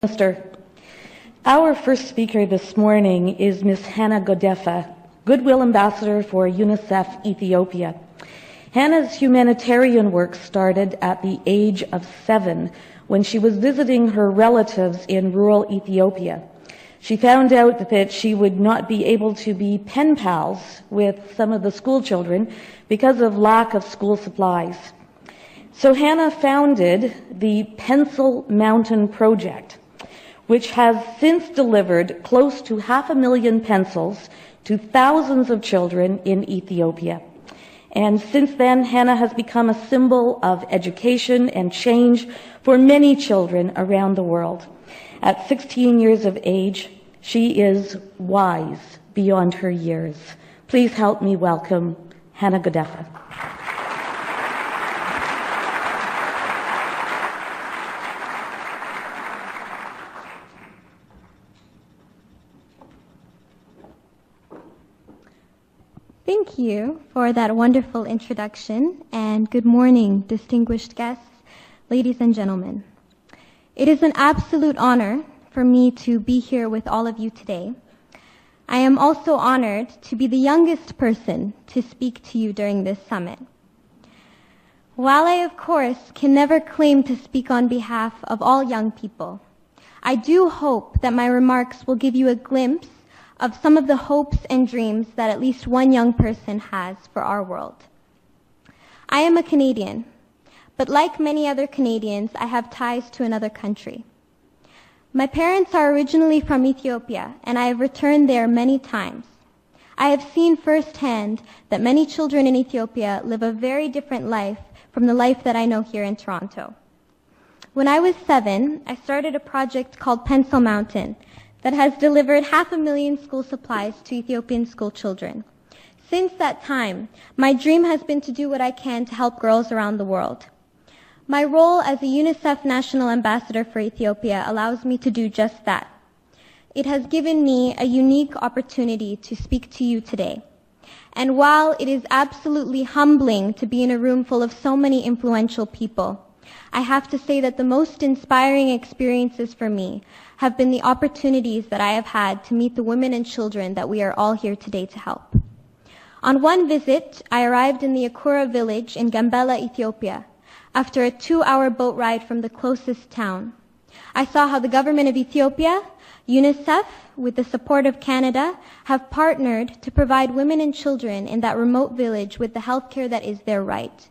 Minister. Our first speaker this morning is Ms. Hanah, Goodwill Ambassador for UNICEF Ethiopia. Hanah's humanitarian work started at the age of 7 when she was visiting her relatives in rural Ethiopia. She found out that she would not be able to be pen pals with some of the school children because of lack of school supplies. So Hanah founded the Pencil Mountain Project, which has since delivered close to 500,000 pencils to thousands of children in Ethiopia. And since then, Hanah has become a symbol of education and change for many children around the world. At 16 years of age, she is wise beyond her years. Please help me welcome Hanah. Thank you for that wonderful introduction, and good morning, distinguished guests, ladies and gentlemen. It is an absolute honor for me to be here with all of you today. I am also honored to be the youngest person to speak to you during this summit. While I, of course, can never claim to speak on behalf of all young people, I do hope that my remarks will give you a glimpse of some of the hopes and dreams that at least one young person has for our world. I am a Canadian, but like many other Canadians, I have ties to another country. My parents are originally from Ethiopia, and I have returned there many times. I have seen firsthand that many children in Ethiopia live a very different life from the life that I know here in Toronto. When I was 7, I started a project called Pencil Mountain that has delivered 500,000 school supplies to Ethiopian school children. Since that time, my dream has been to do what I can to help girls around the world. My role as a UNICEF National Ambassador for Ethiopia allows me to do just that. It has given me a unique opportunity to speak to you today. And while it is absolutely humbling to be in a room full of so many influential people, I have to say that the most inspiring experiences for me have been the opportunities that I have had to meet the women and children that we are all here today to help. On one visit, I arrived in the Akura village in Gambela, Ethiopia, after a 2-hour boat ride from the closest town. I saw how the government of Ethiopia, UNICEF, with the support of Canada, have partnered to provide women and children in that remote village with the health care that is their right.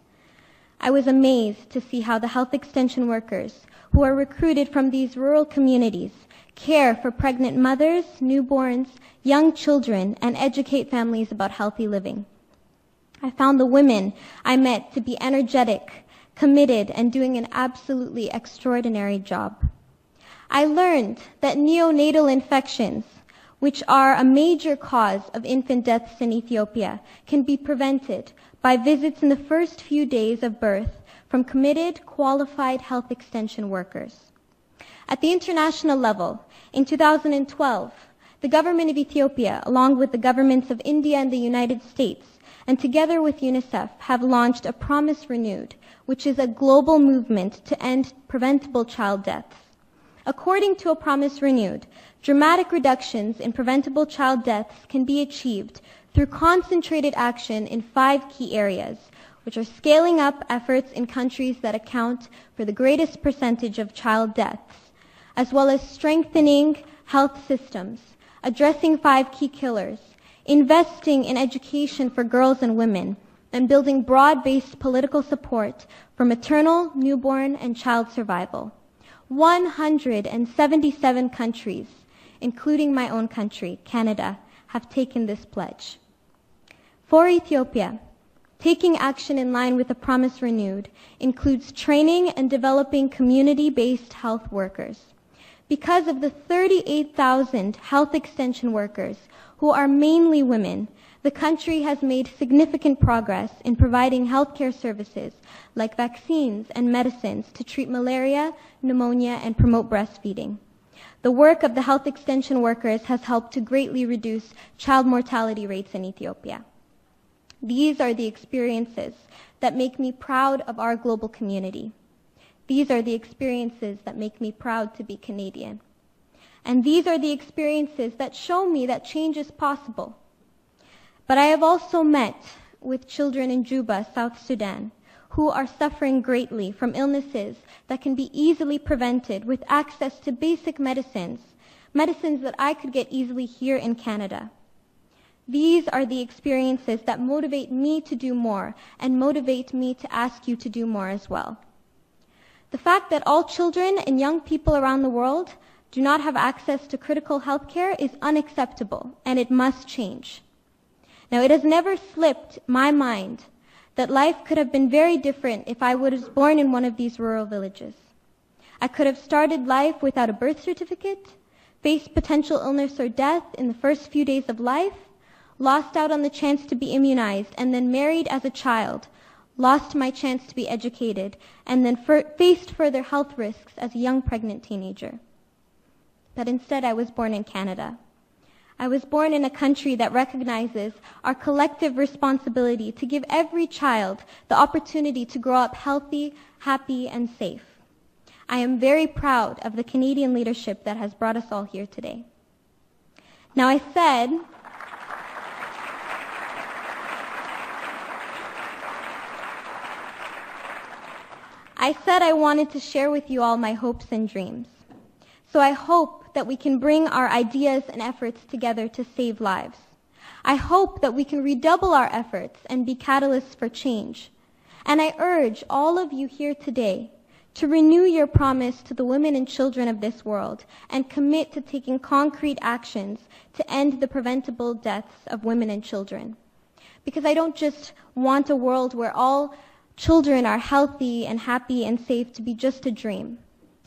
I was amazed to see how the health extension workers, who are recruited from these rural communities, care for pregnant mothers, newborns, young children, and educate families about healthy living. I found the women I met to be energetic, committed, and doing an absolutely extraordinary job. I learned that neonatal infections, which are a major cause of infant deaths in Ethiopia, can be prevented by visits in the first few days of birth from committed, qualified health extension workers. At the international level, in 2012, the government of Ethiopia, along with the governments of India and the United States, and together with UNICEF, have launched a Promise Renewed, which is a global movement to end preventable child deaths. According to A Promise Renewed, dramatic reductions in preventable child deaths can be achieved through concentrated action in 5 key areas, which are scaling up efforts in countries that account for the greatest percentage of child deaths, as well as strengthening health systems, addressing 5 key killers, investing in education for girls and women, and building broad-based political support for maternal, newborn, and child survival. 177 countries, including my own country, Canada, have taken this pledge. For Ethiopia, taking action in line with the Promise Renewed includes training and developing community-based health workers. Because of the 38,000 health extension workers who are mainly women, the country has made significant progress in providing healthcare services like vaccines and medicines to treat malaria, pneumonia, and promote breastfeeding. The work of the health extension workers has helped to greatly reduce child mortality rates in Ethiopia. These are the experiences that make me proud of our global community. These are the experiences that make me proud to be Canadian. And these are the experiences that show me that change is possible. But I have also met with children in Juba, South Sudan, who are suffering greatly from illnesses that can be easily prevented with access to basic medicines, medicines that I could get easily here in Canada. These are the experiences that motivate me to do more and motivate me to ask you to do more as well. The fact that all children and young people around the world do not have access to critical health care is unacceptable, and it must change. Now, it has never slipped my mind that life could have been very different if I was born in one of these rural villages. I could have started life without a birth certificate, faced potential illness or death in the first few days of life, lost out on the chance to be immunized, and then married as a child, lost my chance to be educated, and then faced further health risks as a young pregnant teenager. But instead, I was born in Canada. I was born in a country that recognizes our collective responsibility to give every child the opportunity to grow up healthy, happy, and safe. I am very proud of the Canadian leadership that has brought us all here today. Now, I said I wanted to share with you all my hopes and dreams. So I hope that we can bring our ideas and efforts together to save lives. I hope that we can redouble our efforts and be catalysts for change. And I urge all of you here today to renew your promise to the women and children of this world and commit to taking concrete actions to end the preventable deaths of women and children. Because I don't just want a world where all children are healthy and happy and safe to be just a dream.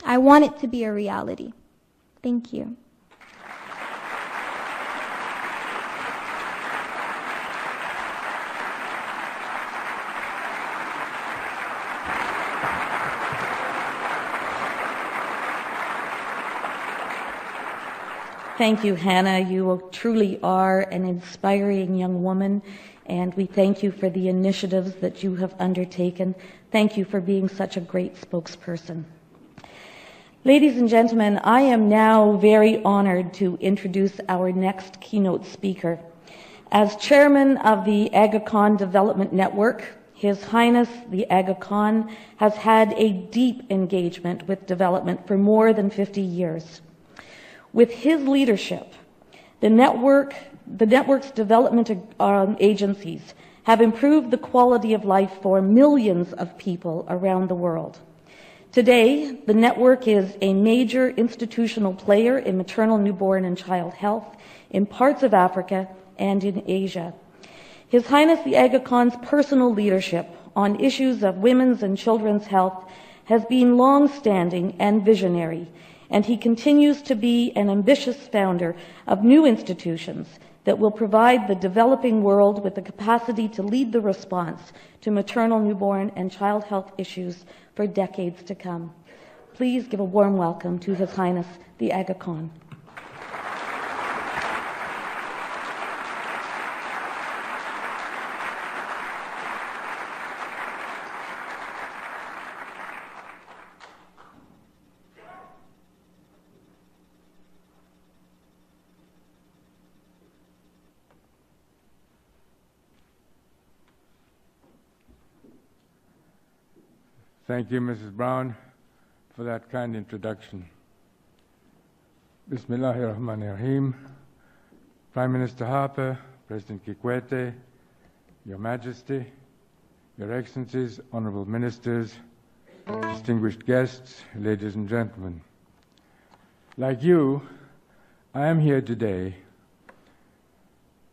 I want it to be a reality. Thank you. Thank you, Hannah. You truly are an inspiring young woman, and we thank you for the initiatives that you have undertaken. Thank you for being such a great spokesperson. Ladies and gentlemen, I am now very honored to introduce our next keynote speaker. As chairman of the Aga Khan Development Network, His Highness the Aga Khan has had a deep engagement with development for more than 50 years. With his leadership, the network's development agencies have improved the quality of life for millions of people around the world. Today, the network is a major institutional player in maternal, newborn, and child health in parts of Africa and in Asia. His Highness the Aga Khan's personal leadership on issues of women's and children's health has been long-standing and visionary, and he continues to be an ambitious founder of new institutions that will provide the developing world with the capacity to lead the response to maternal, newborn, and child health issues for decades to come. Please give a warm welcome to His Highness the Aga Khan. Thank you, Mrs. Brown, for that kind introduction. Bismillahirrahmanirrahim. Prime Minister Harper, President Kikwete, Your Majesty, Your Excellencies, Honorable Ministers, distinguished guests, ladies and gentlemen. Like you, I am here today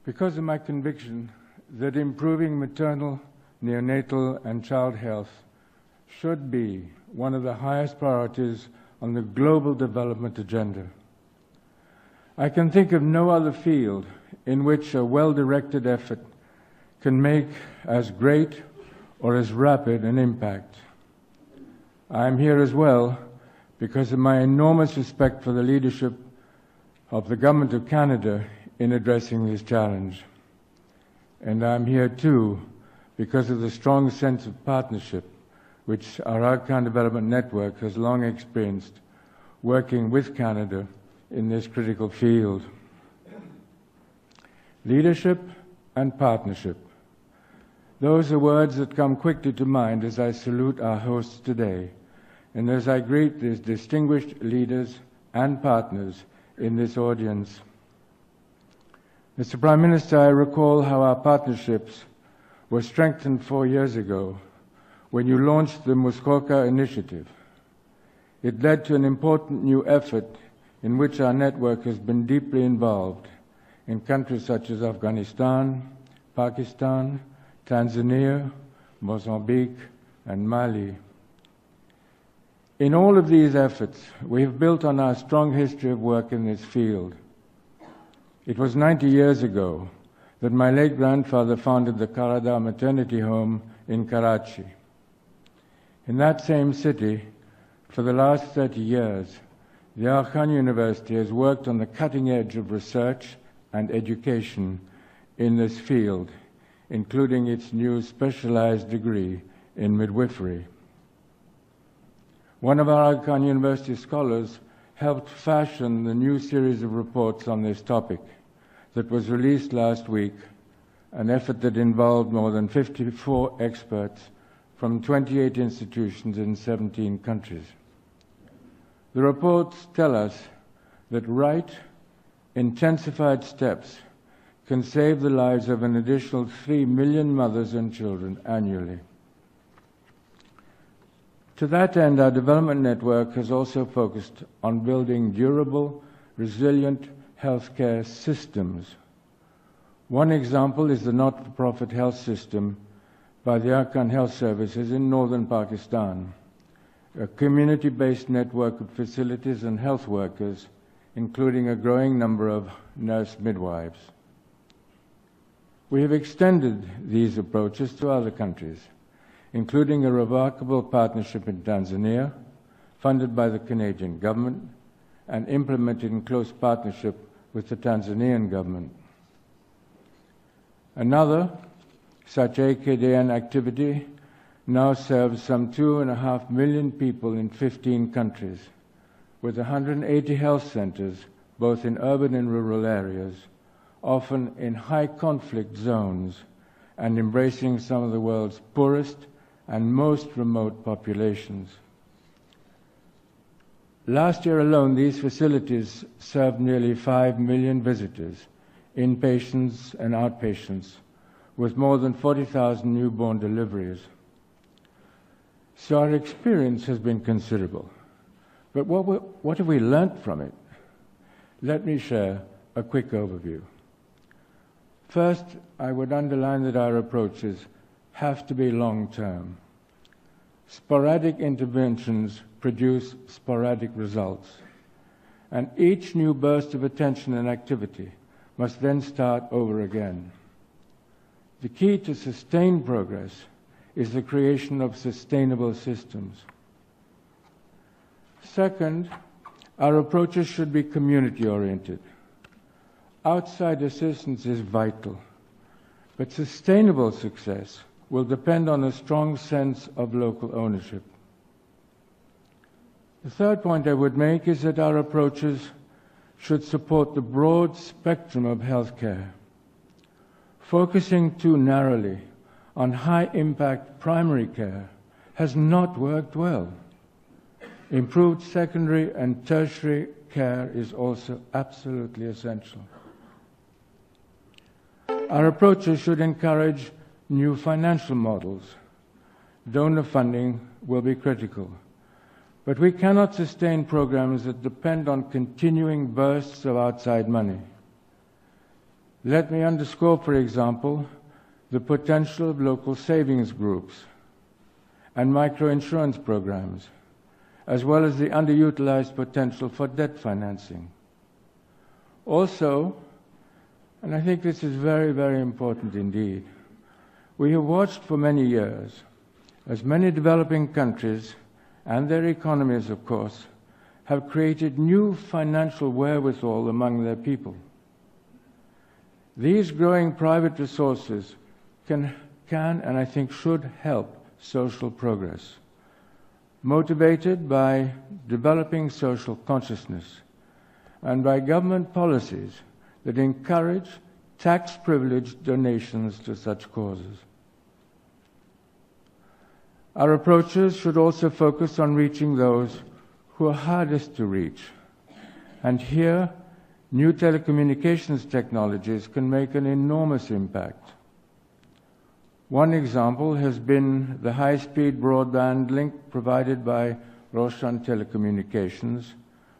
because of my conviction that improving maternal, neonatal, and child health should be one of the highest priorities on the global development agenda. I can think of no other field in which a well-directed effort can make as great or as rapid an impact. I am here as well because of my enormous respect for the leadership of the Government of Canada in addressing this challenge. And I'm here too because of the strong sense of partnership which our Arkan Development Network has long experienced working with Canada in this critical field. Leadership and partnership. Those are words that come quickly to mind as I salute our hosts today, and as I greet these distinguished leaders and partners in this audience. Mr. Prime Minister, I recall how our partnerships were strengthened 4 years ago when you launched the Muskoka Initiative. It led to an important new effort in which our network has been deeply involved in countries such as Afghanistan, Pakistan, Tanzania, Mozambique, and Mali. In all of these efforts, we have built on our strong history of work in this field. It was 90 years ago that my late grandfather founded the Karada Maternity Home in Karachi. In that same city, for the last 30 years, the Arkan University has worked on the cutting edge of research and education in this field, including its new specialized degree in midwifery. One of our Arkan University scholars helped fashion the new series of reports on this topic that was released last week, an effort that involved more than 54 experts from 28 institutions in 17 countries. The reports tell us that right, intensified steps can save the lives of an additional 3 million mothers and children annually. To that end, our development network has also focused on building durable, resilient healthcare systems. One example is the not-for-profit health system by the Arkan Health Services in northern Pakistan, a community-based network of facilities and health workers, including a growing number of nurse midwives. We have extended these approaches to other countries, including a remarkable partnership in Tanzania, funded by the Canadian government and implemented in close partnership with the Tanzanian government. Another such AKDN activity now serves some 2.5 million people in 15 countries, with 180 health centers, both in urban and rural areas, often in high-conflict zones, and embracing some of the world's poorest and most remote populations. Last year alone, these facilities served nearly 5 million visitors, inpatients and outpatients, with more than 40,000 newborn deliveries. So our experience has been considerable. But what have we learnt from it? Let me share a quick overview. First, I would underline that our approaches have to be long-term. Sporadic interventions produce sporadic results, and each new burst of attention and activity must then start over again. The key to sustained progress is the creation of sustainable systems. Second, our approaches should be community-oriented. Outside assistance is vital, but sustainable success will depend on a strong sense of local ownership. The third point I would make is that our approaches should support the broad spectrum of healthcare. Focusing too narrowly on high-impact primary care has not worked well. Improved secondary and tertiary care is also absolutely essential. Our approaches should encourage new financial models. Donor funding will be critical, but we cannot sustain programs that depend on continuing bursts of outside money. Let me underscore, for example, the potential of local savings groups and microinsurance programs, as well as the underutilized potential for debt financing. Also, and I think this is very, very important indeed, we have watched for many years as many developing countries, and their economies, of course, have created new financial wherewithal among their people. These growing private resources can and I think should help social progress, motivated by developing social consciousness and by government policies that encourage tax-privileged donations to such causes. Our approaches should also focus on reaching those who are hardest to reach. And here, new telecommunications technologies can make an enormous impact. One example has been the high-speed broadband link provided by Roshan Telecommunications,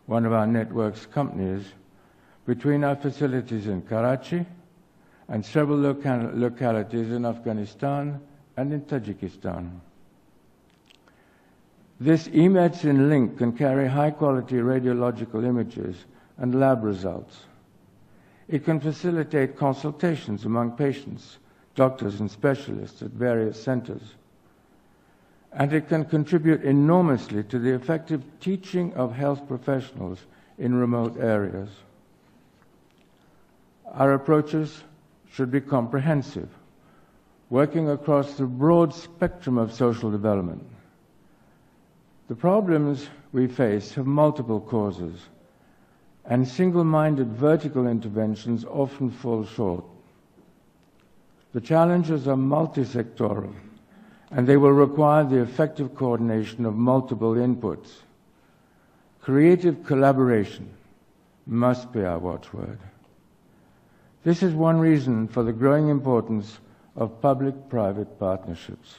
one of our network's companies, between our facilities in Karachi and several localities in Afghanistan and in Tajikistan. This e-medicine link can carry high-quality radiological images and lab results. It can facilitate consultations among patients, doctors and specialists at various centers. And it can contribute enormously to the effective teaching of health professionals in remote areas. Our approaches should be comprehensive, working across the broad spectrum of social development. The problems we face have multiple causes, and single-minded vertical interventions often fall short. The challenges are multi-sectoral, and they will require the effective coordination of multiple inputs. Creative collaboration must be our watchword. This is one reason for the growing importance of public-private partnerships.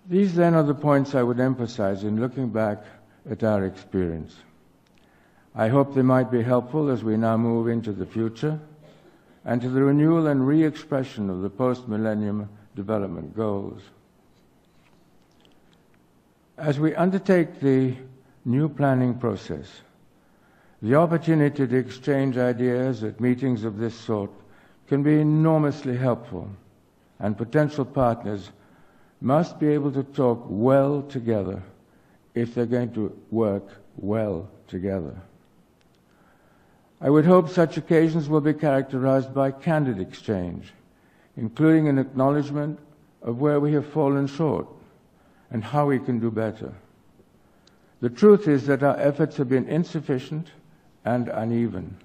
These then are the points I would emphasize in looking back at our experience. I hope they might be helpful as we now move into the future and to the renewal and re-expression of the post-millennium development goals. As we undertake the new planning process, the opportunity to exchange ideas at meetings of this sort can be enormously helpful, and potential partners must be able to talk well together if they're going to work well together. I would hope such occasions will be characterized by candid exchange, including an acknowledgement of where we have fallen short and how we can do better. The truth is that our efforts have been insufficient and uneven.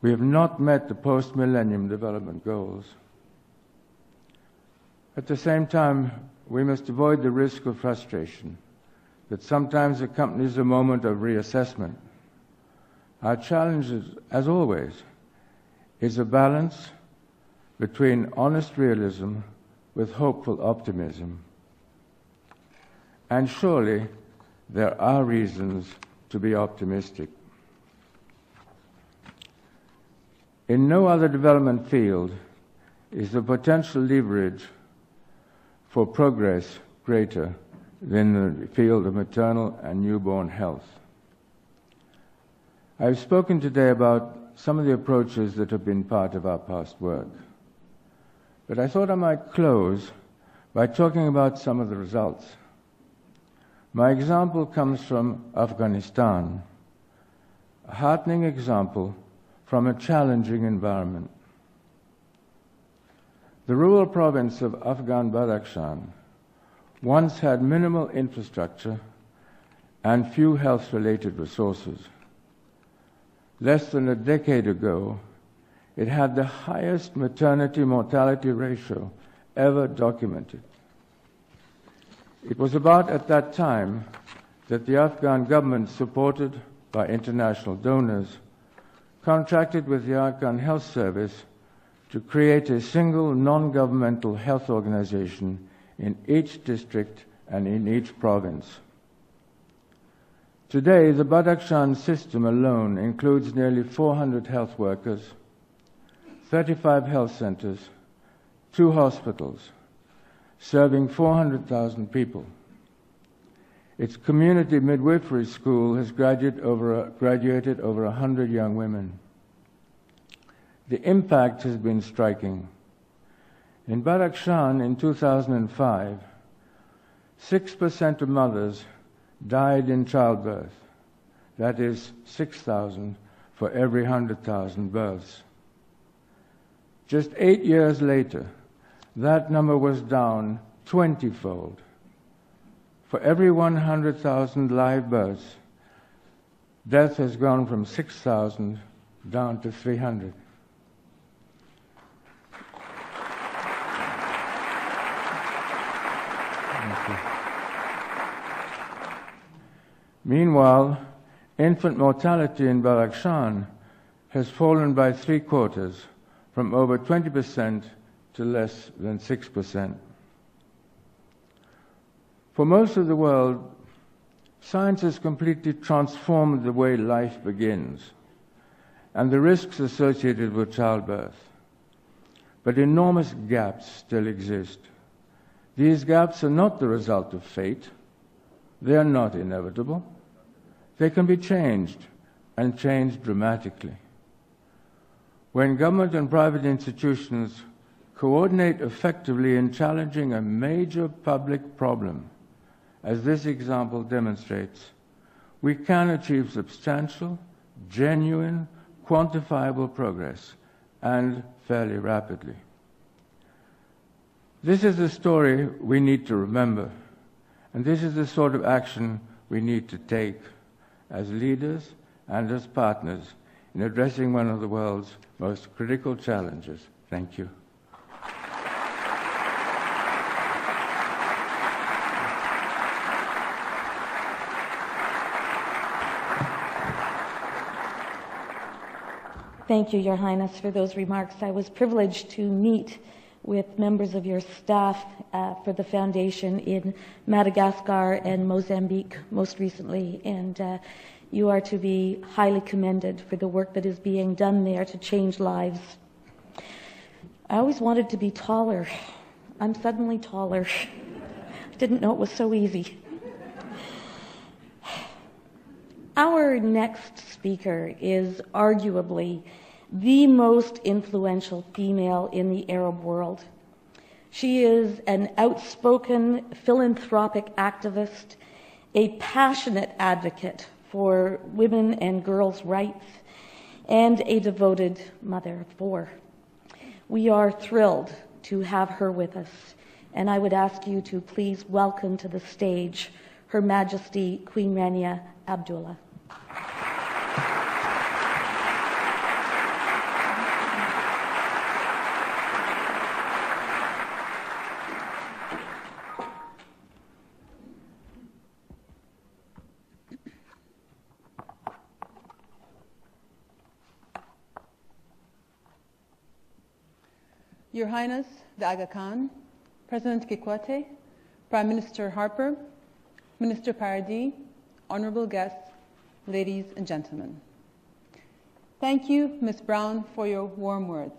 We have not met the post-millennium development goals. At the same time, we must avoid the risk of frustration that sometimes accompanies a moment of reassessment. Our challenge, as always, is a balance between honest realism with hopeful optimism. And surely there are reasons to be optimistic. In no other development field is the potential leverage for progress greater than the field of maternal and newborn health. I've spoken today about some of the approaches that have been part of our past work, but I thought I might close by talking about some of the results. My example comes from Afghanistan, a heartening example from a challenging environment. The rural province of Afghan Badakhshan once had minimal infrastructure and few health-related resources. Less than a decade ago, it had the highest maternity mortality ratio ever documented. It was about at that time that the Afghan government, supported by international donors, contracted with the Afghan Health Service to create a single non-governmental health organization in each district and in each province. Today, the Badakhshan system alone includes nearly 400 health workers, 35 health centers, 2 hospitals, serving 400,000 people. Its community midwifery school has graduated over 100 young women. The impact has been striking. In Badakhshan in 2005, 6% of mothers died in childbirth. That is 6,000 for every 100,000 births. Just 8 years later, that number was down 20-fold. For every 100,000 live births, death has gone from 6,000 down to 300. Meanwhile, infant mortality in Badakhshan has fallen by 3/4, from over 20% to less than 6%. For most of the world, science has completely transformed the way life begins and the risks associated with childbirth. But enormous gaps still exist. These gaps are not the result of fate. They are not inevitable. They can be changed, and changed dramatically. When government and private institutions coordinate effectively in challenging a major public problem, as this example demonstrates, we can achieve substantial, genuine, quantifiable progress, and fairly rapidly. This is the story we need to remember, and this is the sort of action we need to take as leaders and as partners in addressing one of the world's most critical challenges. Thank you. Thank you, Your Highness, for those remarks. I was privileged to meet with members of your staff for the Foundation in Madagascar and Mozambique most recently, and you are to be highly commended for the work that is being done there to change lives. I always wanted to be taller. I'm suddenly taller. I didn't know it was so easy. Our next speaker is arguably the most influential female in the Arab world. She is an outspoken philanthropic activist, a passionate advocate for women and girls' rights, and a devoted mother of four. We are thrilled to have her with us, and I would ask you to please welcome to the stage Her Majesty Queen Rania Abdullah. Your Highness, the Aga Khan, President Kikwete, Prime Minister Harper, Minister Paradis, honorable guests, ladies and gentlemen. Thank you, Ms. Brown, for your warm words.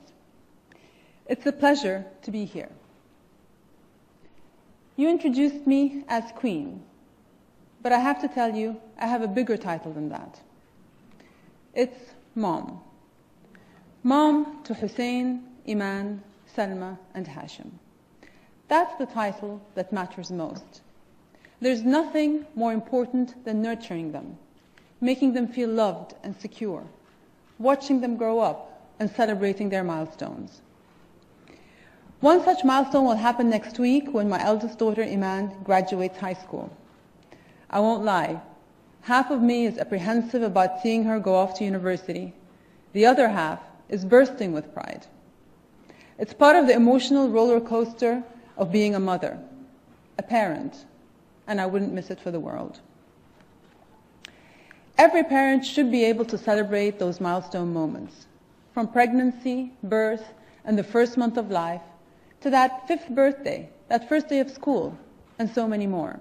It's a pleasure to be here. You introduced me as Queen, but I have to tell you, I have a bigger title than that. It's Mom. Mom to Hussein, Iman, Salma, and Hashim. That's the title that matters most. There's nothing more important than nurturing them, making them feel loved and secure, watching them grow up, and celebrating their milestones. One such milestone will happen next week when my eldest daughter, Iman, graduates high school. I won't lie, half of me is apprehensive about seeing her go off to university. The other half is bursting with pride. It's part of the emotional roller coaster of being a mother, a parent, and I wouldn't miss it for the world. Every parent should be able to celebrate those milestone moments, from pregnancy, birth, and the first month of life, to that 5th birthday, that first day of school, and so many more.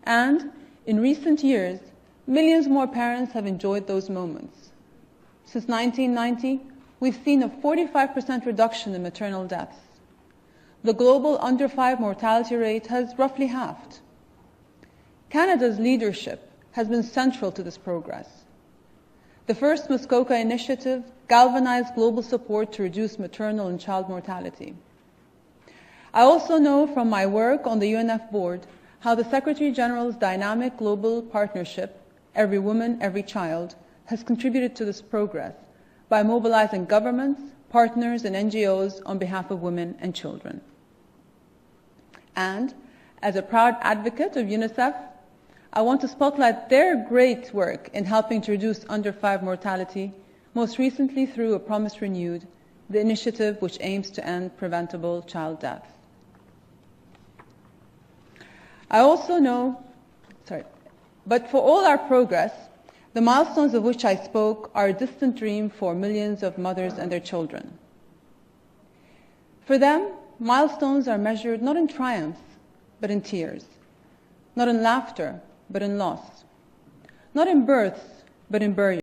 And in recent years, millions more parents have enjoyed those moments. Since 1990, we've seen a 45% reduction in maternal deaths. The global under 5 mortality rate has roughly halved. Canada's leadership has been central to this progress. The first Muskoka initiative galvanized global support to reduce maternal and child mortality. I also know from my work on the UNF board how the Secretary General's dynamic global partnership, Every Woman, Every Child, has contributed to this progress by mobilizing governments, partners, and NGOs on behalf of women and children. And As a proud advocate of UNICEF, I want to spotlight their great work in helping to reduce under-5 mortality, most recently through A Promise Renewed, the initiative which aims to end preventable child death. I also know, but for all our progress, the milestones of which I spoke are a distant dream for millions of mothers and their children. For them, milestones are measured not in triumphs, but in tears, not in laughter, but in loss, not in births, but in burial.